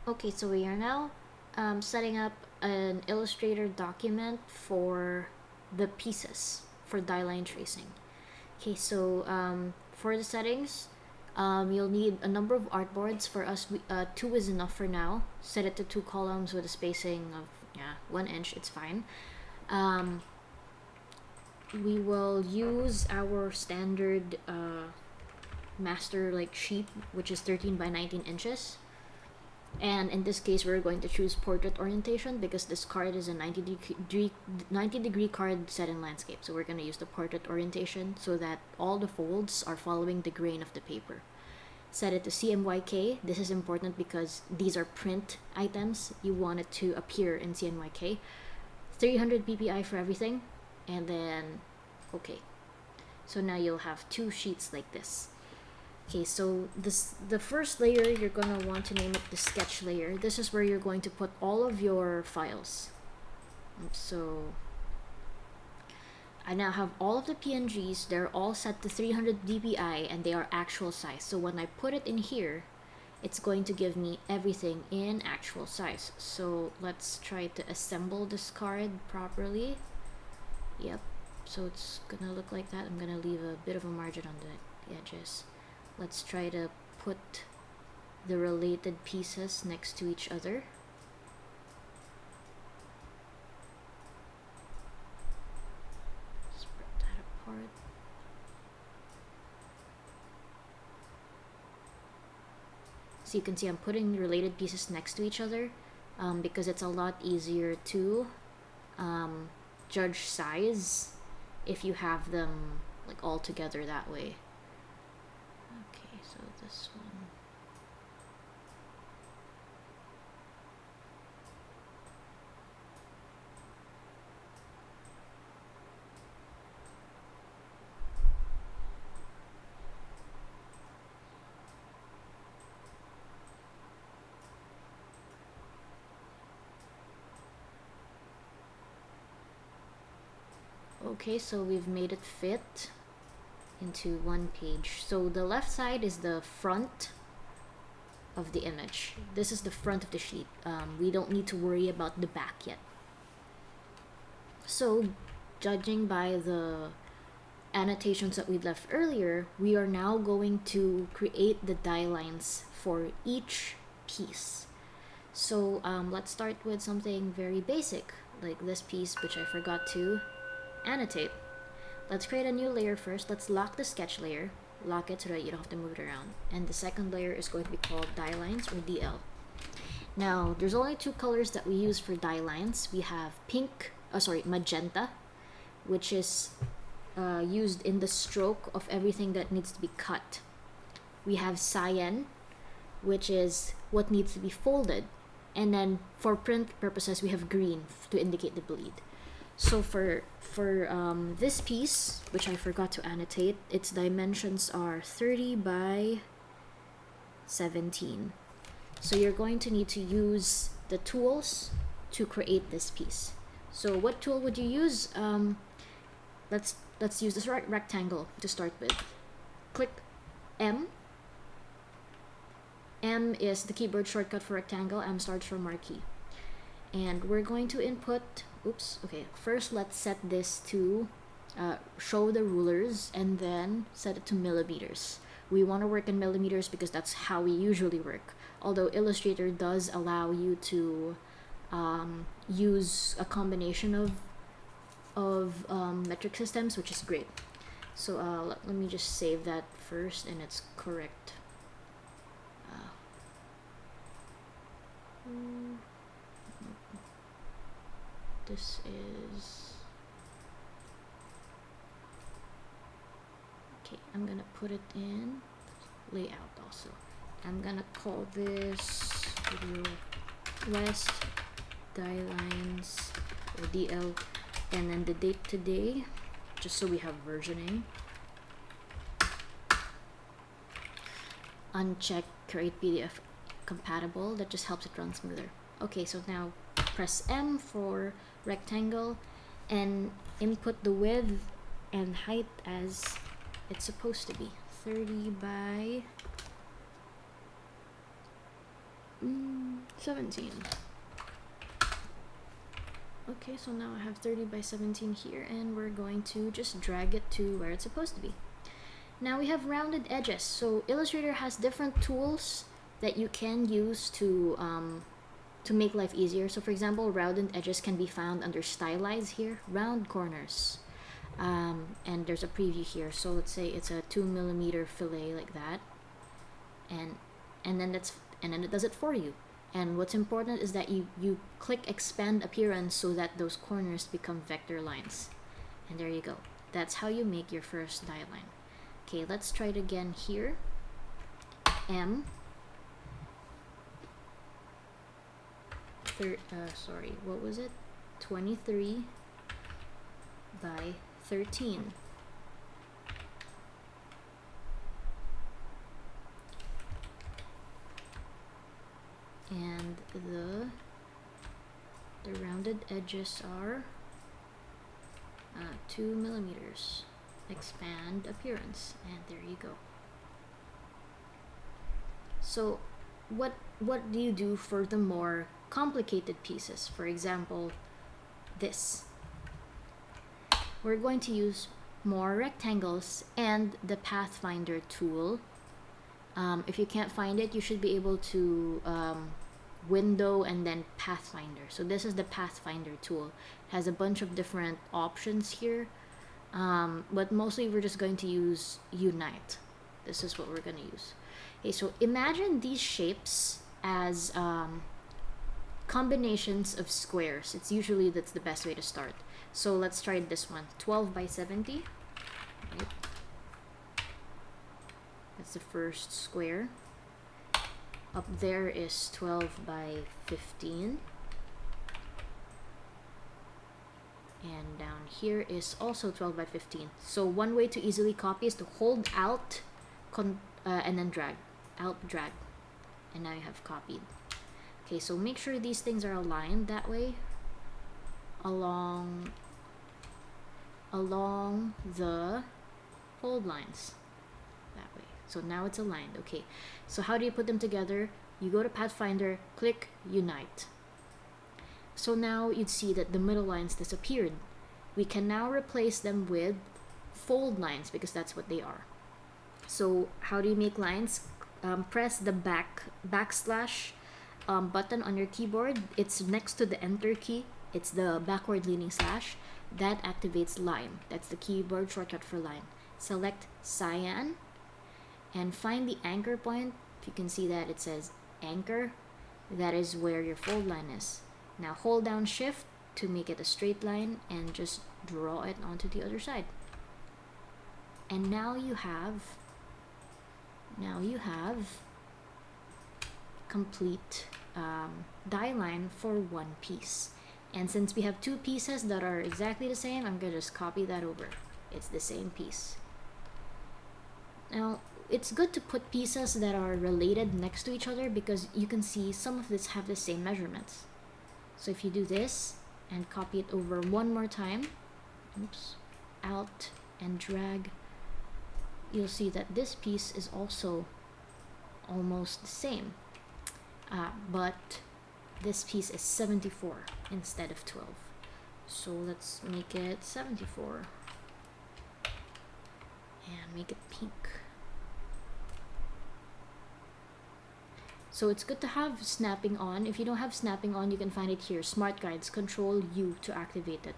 Okay, so we are now setting up an Illustrator document for the pieces for die-line tracing. Okay, so for the settings, you'll need a number of artboards. For us, two is enough for now. Set it to 2 columns with a spacing of 1 inch. It's fine. We will use our standard master sheet, which is 13 by 19 inches. And in this case, we're going to choose portrait orientation because this card is a 90 degree card set in landscape. So we're going to use the portrait orientation so that all the folds are following the grain of the paper. Set it to CMYK. This is important because these are print items. You want it to appear in CMYK. 300 ppi for everything. And then, okay. So now you'll have 2 sheets like this. Okay, so the first layer, you're gonna want to name it the sketch layer. This is where you're going to put all of your files. So I now have all of the PNGs. They're all set to 300 dpi and they are actual size. So when I put it in here, it's going to give me everything in actual size. So let's try to assemble this card properly. Yep, so it's gonna look like that. I'm gonna leave a bit of a margin on the edges. Let's try to put the related pieces next to each other. Spread that apart. So you can see I'm putting related pieces next to each other because it's a lot easier to judge size if you have them all together that way. Okay, so this one. Okay, so we've made it fit into one page. So the left side is the front of the image. This is the front of the sheet. We don't need to worry about the back yet. So judging by the annotations that we left earlier, we are now going to create the die lines for each piece. So let's start with something very basic like this piece, which I forgot to annotate. Let's create a new layer first. Let's lock the sketch layer. Lock it so that you don't have to move it around. And the second layer is going to be called die lines, or DL. Now, there's only 2 colors that we use for die lines. We have magenta, which is used in the stroke of everything that needs to be cut. We have cyan, which is what needs to be folded. And then for print purposes, we have green to indicate the bleed. So for this piece, which I forgot to annotate, its dimensions are 30 by 17. So you're going to need to use the tools to create this piece. So what tool would you use? Let's use this rectangle to start with. Click M. M is the keyboard shortcut for rectangle. M starts for marquee. And we're going to input, first let's set this to show the rulers and then set it to millimeters. We want to work in millimeters because that's how we usually work. Although Illustrator does allow you to use a combination of metric systems, which is great. So let me just save that first in its correct. This is okay. I'm gonna put it in layout also. I'm gonna call this video West Dielines or DL, and then the date today, just so we have versioning. Uncheck create PDF compatible. That just helps it run smoother. Okay, so now press M for rectangle and input the width and height as it's supposed to be, 30 by 17. Okay, so now I have 30 by 17 here, and we're going to just drag it to where it's supposed to be. Now we have rounded edges. So Illustrator has different tools that you can use to make life easier. So for example, rounded edges can be found under Stylize here, round corners. And there's a preview here. So let's say it's a 2mm fillet like that, and then it does it for you. And what's important is that you click expand appearance so that those corners become vector lines. And there you go. That's how you make your first die line. Okay, let's try it again here. Sorry, what was it? 23 by 13. And the rounded edges are 2mm. Expand appearance, and there you go. So what do you do for the more complicated pieces? For example, this. We're going to use more rectangles and the Pathfinder tool. If you can't find it, you should be able to window and then Pathfinder. So this is the Pathfinder tool. It has a bunch of different options here, but mostly we're just going to use Unite. This is what we're going to use. Okay, so imagine these shapes as combinations of squares. That's the best way to start. So let's try this one. 12 by 70. Right. That's the first square. Up there is 12 by 15. And down here is also 12 by 15. So one way to easily copy is to hold Alt and then drag. Alt, drag. And now you have copied. Okay, so make sure these things are aligned that way along the fold lines. That way. So now it's aligned. Okay, so how do you put them together? You go to Pathfinder, click Unite. So now you'd see that the middle lines disappeared. We can now replace them with fold lines because that's what they are. So how do you make lines? Press the backslash button on your keyboard. It's next to the enter key. It's the backward leaning slash. That activates line. That's the keyboard shortcut for line. Select cyan and find the anchor point. If you can see that it says anchor, that is where your fold line is. Now hold down shift to make it a straight line and just draw it onto the other side. And now you have complete die line for one piece. And since we have two pieces that are exactly the same, I'm gonna just copy that over. It's the same piece. Now it's good to put pieces that are related next to each other because you can see some of this have the same measurements. So if you do this and copy it over one more time, oops, Alt and drag, you'll see that this piece is also almost the same, but this piece is 74 instead of 12. So let's make it 74 and make it pink. So it's good to have snapping on. If you don't have snapping on, you can find it here. Smart Guides, Control U to activate it.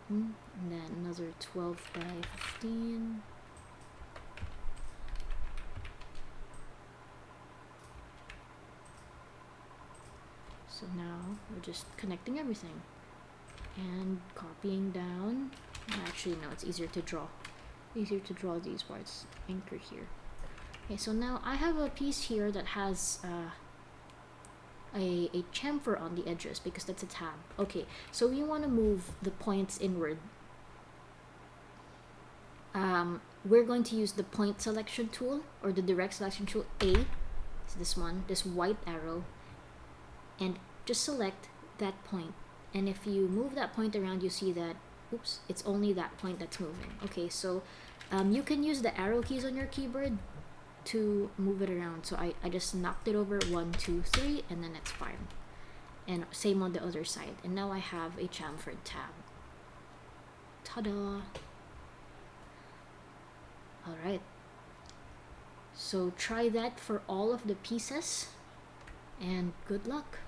And then another 12 by 15. So now we're just connecting everything and copying down. Actually, no, it's easier to draw. Easier to draw these parts. Anchor here. Okay, so now I have a piece here that has a chamfer on the edges because that's a tab. Okay, so we want to move the points inward. We're going to use the point selection tool or the direct selection tool A. It's this one, this white arrow, and just select that point. And if you move that point around, you see that, oops, it's only that point that's moving. Okay, so you can use the arrow keys on your keyboard to move it around. So I just knocked it over 1, 2, 3, and then it's fine. And same on the other side. And now I have a chamfered tab. Ta-da! Alright. So try that for all of the pieces, and good luck.